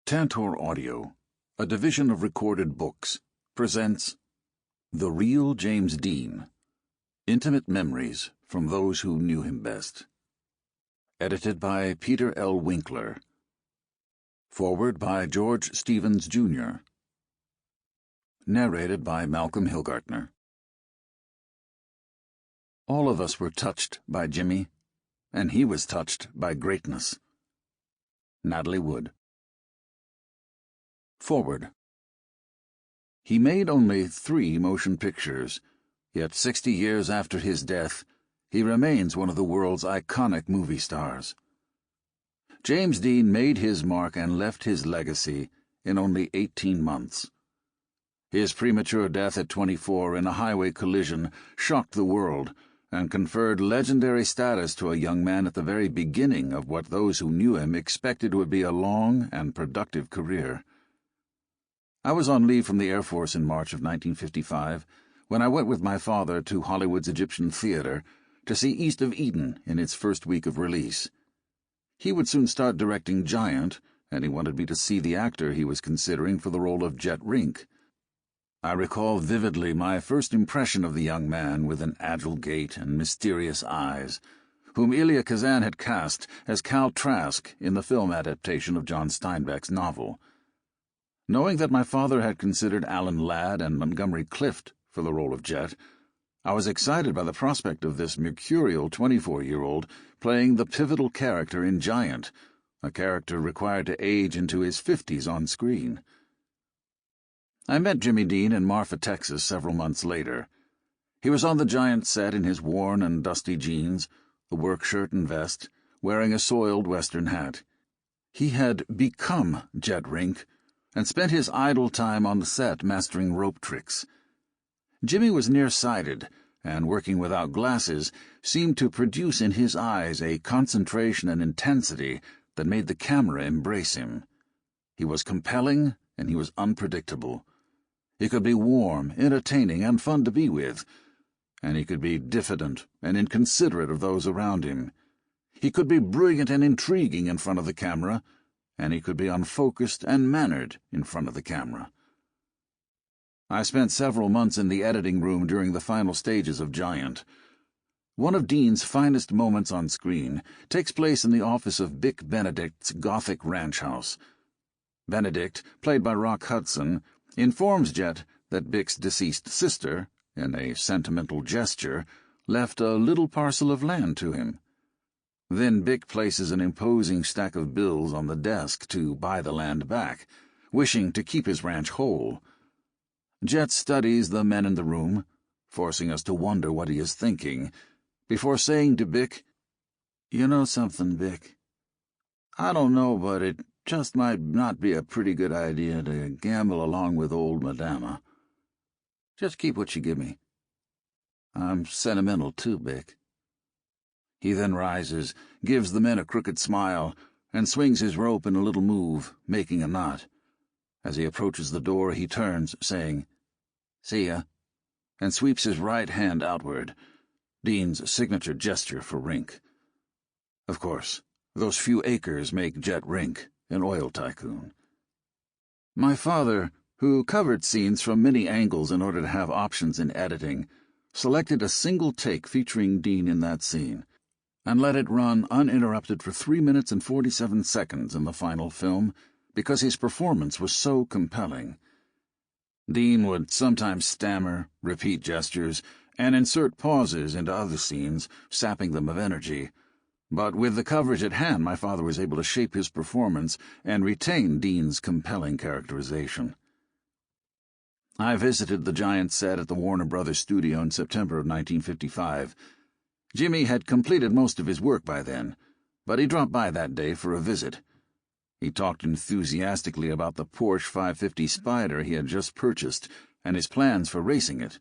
Tantor Audio, a division of Recorded Books, presents The Real James Dean, Intimate Memories from Those Who Knew Him Best. Edited by Peter L. Winkler. Foreword by George Stevens, Jr. Narrated by Malcolm Hillgartner. All of us were touched by Jimmy, and he was touched by greatness. Natalie Wood. Forward. He made only 3 motion pictures, yet 60 years after his death, he remains one of the world's iconic movie stars. James Dean made his mark and left his legacy in only 18 months. His premature death at 24 in a highway collision shocked the world and conferred legendary status to a young man at the very beginning of what those who knew him expected would be a long and productive career. I was on leave from the Air Force in March of 1955 when I went with my father to Hollywood's Egyptian Theater to see East of Eden in its first week of release. He would soon start directing Giant, and he wanted me to see the actor he was considering for the role of Jet Rink. I recall vividly my first impression of the young man with an agile gait and mysterious eyes, whom Elia Kazan had cast as Cal Trask in the film adaptation of John Steinbeck's novel. Knowing that my father had considered Alan Ladd and Montgomery Clift for the role of Jet, I was excited by the prospect of this mercurial 24-year-old playing the pivotal character in Giant, a character required to age into his 50s on screen. I met Jimmy Dean in Marfa, Texas, several months later. He was on the Giant set in his worn and dusty jeans, a work shirt and vest, wearing a soiled Western hat. He had become Jet Rink, and spent his idle time on the set mastering rope tricks. Jimmy was nearsighted, and working without glasses seemed to produce in his eyes a concentration and intensity that made the camera embrace him. He was compelling, and he was unpredictable. He could be warm, entertaining, and fun to be with, and he could be diffident and inconsiderate of those around him. He could be brilliant and intriguing in front of the camera, and he could be unfocused and mannered in front of the camera. I spent several months in the editing room during the final stages of Giant. One of Dean's finest moments on screen takes place in the office of Bick Benedict's Gothic ranch house. Benedict, played by Rock Hudson, informs Jet that Bick's deceased sister, in a sentimental gesture, left a little parcel of land to him. Then Bick places an imposing stack of bills on the desk to buy the land back, wishing to keep his ranch whole. Jet studies the men in the room, forcing us to wonder what he is thinking, before saying to Bick, "You know something, Bick? I don't know, but it just might not be a pretty good idea to gamble along with old Madama. Just keep what you give me. I'm sentimental too, Bick." He then rises, gives the men a crooked smile, and swings his rope in a little move, making a knot. As he approaches the door, he turns, saying, "See ya," and sweeps his right hand outward, Dean's signature gesture for Rink. Of course, those few acres make Jet Rink an oil tycoon. My father, who covered scenes from many angles in order to have options in editing, selected a single take featuring Dean in that scene, and let it run uninterrupted for 3 minutes and 47 seconds in the final film, because his performance was so compelling. Dean would sometimes stammer, repeat gestures, and insert pauses into other scenes, sapping them of energy, but with the coverage at hand my father was able to shape his performance and retain Dean's compelling characterization. I visited the Giant set at the Warner Brothers studio in September of 1955. Jimmy had completed most of his work by then, but he dropped by that day for a visit. He talked enthusiastically about the Porsche 550 Spyder he had just purchased and his plans for racing it.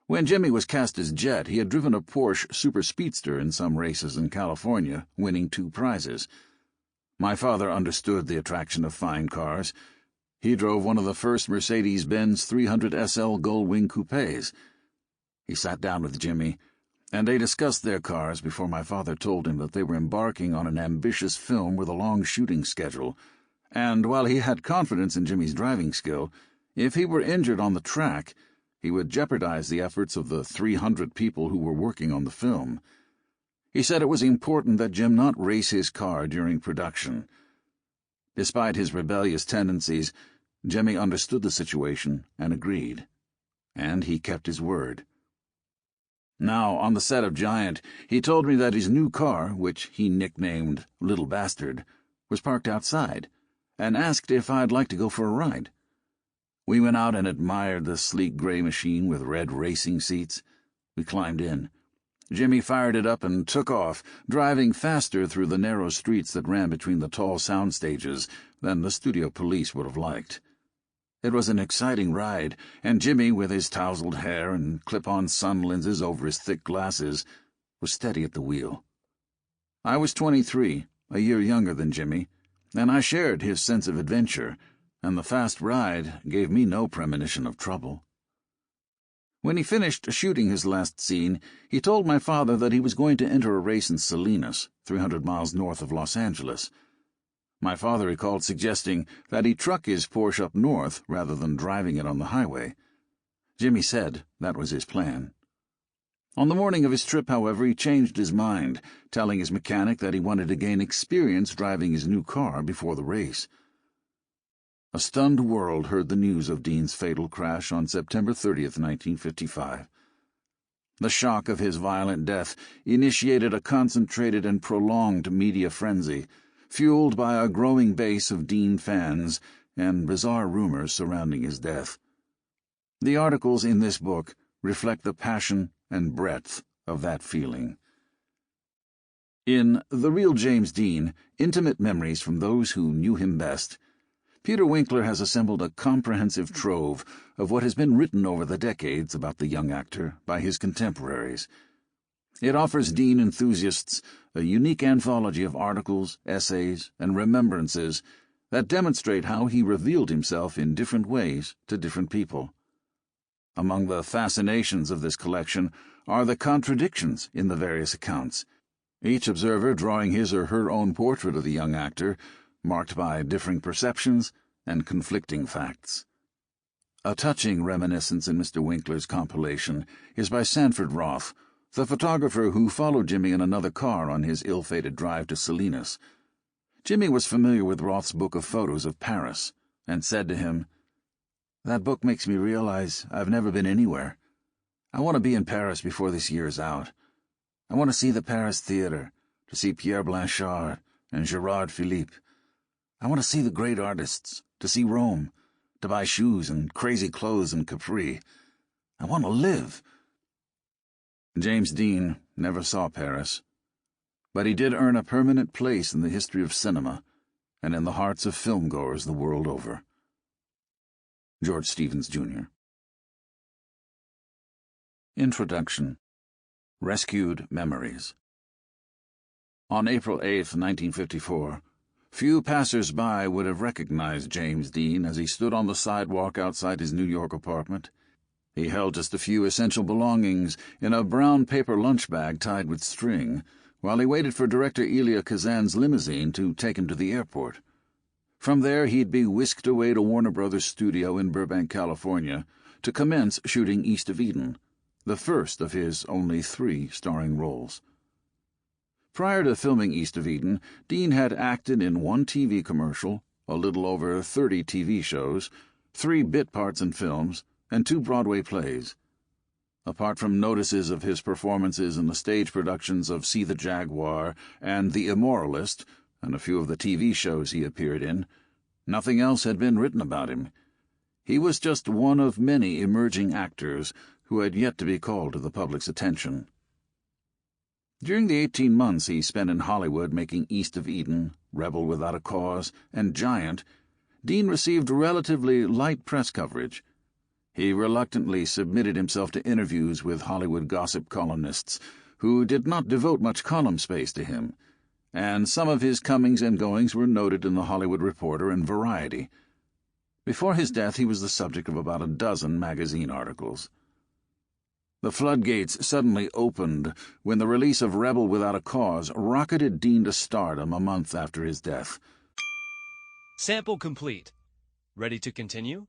When Jimmy was cast as Jet, he had driven a Porsche Super Speedster in some races in California, winning 2 prizes. My father understood the attraction of fine cars. He drove one of the first Mercedes-Benz 300 SL Gullwing coupes. He sat down with Jimmy, and they discussed their cars before my father told him that they were embarking on an ambitious film with a long shooting schedule, And while he had confidence in Jimmy's driving skill, if he were injured on the track, he would jeopardize the efforts of the 300 people who were working on the film. He said it was important that Jim not race his car during production. Despite his rebellious tendencies, Jimmy understood the situation and agreed. And he kept his word. Now, on the set of Giant, he told me that his new car, which he nicknamed Little Bastard, was parked outside, and asked if I'd like to go for a ride. We went out and admired the sleek gray machine with red racing seats. We climbed in. Jimmy fired it up and took off, driving faster through the narrow streets that ran between the tall sound stages than the studio police would have liked. It was an exciting ride, and Jimmy, with his tousled hair and clip-on sun lenses over his thick glasses, was steady at the wheel. I was 23, a year younger than Jimmy, and I shared his sense of adventure, and the fast ride gave me no premonition of trouble. When he finished shooting his last scene, he told my father that he was going to enter a race in Salinas, 300 miles north of Los Angeles. My father recalled suggesting that he truck his Porsche up north rather than driving it on the highway. Jimmy said that was his plan. On the morning of his trip, however, he changed his mind, telling his mechanic that he wanted to gain experience driving his new car before the race. A stunned world heard the news of Dean's fatal crash on September 30th, 1955. The shock of his violent death initiated a concentrated and prolonged media frenzy, fueled by a growing base of Dean fans and bizarre rumors surrounding his death. The articles in this book reflect the passion and breadth of that feeling. In The Real James Dean, Intimate Memories from Those Who Knew Him Best, Peter Winkler has assembled a comprehensive trove of what has been written over the decades about the young actor by his contemporaries. It offers Dean enthusiasts a unique anthology of articles, essays, and remembrances that demonstrate how he revealed himself in different ways to different people. Among the fascinations of this collection are the contradictions in the various accounts, each observer drawing his or her own portrait of the young actor, marked by differing perceptions and conflicting facts. A touching reminiscence in Mr. Winkler's compilation is by Sanford Roth, the photographer who followed Jimmy in another car on his ill-fated drive to Salinas. Jimmy was familiar with Roth's book of photos of Paris, and said to him, "That book makes me realize I've never been anywhere. I want to be in Paris before this year's out. I want to see the Paris Theatre, to see Pierre Blanchard and Gerard Philippe. I want to see the great artists, to see Rome, to buy shoes and crazy clothes in Capri. I want to live." James Dean never saw Paris, but he did earn a permanent place in the history of cinema and in the hearts of filmgoers the world over. George Stevens, Jr. Introduction. Rescued Memories. On April 8, 1954, few passers-by would have recognized James Dean as he stood on the sidewalk outside his New York apartment. He held just a few essential belongings in a brown paper lunch bag tied with string, while he waited for director Elia Kazan's limousine to take him to the airport. From there he'd be whisked away to Warner Brothers' studio in Burbank, California, to commence shooting East of Eden, the first of his only 3 starring roles. Prior to filming East of Eden, Dean had acted in 1 TV commercial, a little over 30 TV shows, 3 bit parts in films, and 2 Broadway plays. Apart from notices of his performances in the stage productions of See the Jaguar and The Immoralist, and a few of the TV shows he appeared in, nothing else had been written about him. He was just one of many emerging actors who had yet to be called to the public's attention. During the 18 months he spent in Hollywood making East of Eden, Rebel Without a Cause, and Giant, Dean received relatively light press coverage. He reluctantly submitted himself to interviews with Hollywood gossip columnists, who did not devote much column space to him, and some of his comings and goings were noted in the Hollywood Reporter and Variety. Before his death he was the subject of about a dozen magazine articles. The floodgates suddenly opened when the release of Rebel Without a Cause rocketed Dean to stardom a month after his death. Sample complete. Ready to continue?